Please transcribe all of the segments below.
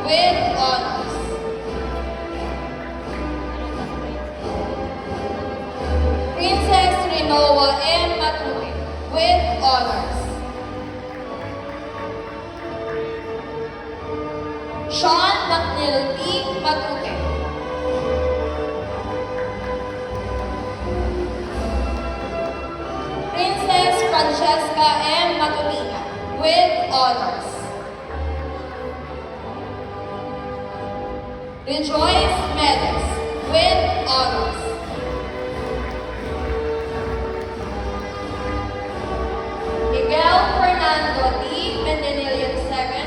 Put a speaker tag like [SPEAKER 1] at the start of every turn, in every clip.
[SPEAKER 1] with honors. Princess Rinoa M. Matute with honors. Sean McNeil P. Matute. Princess Francesca M. Matutina with honors. Rejoice Medes with honors. Miguel Fernando D. Mendenillion II.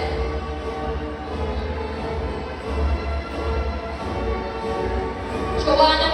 [SPEAKER 1] Joanna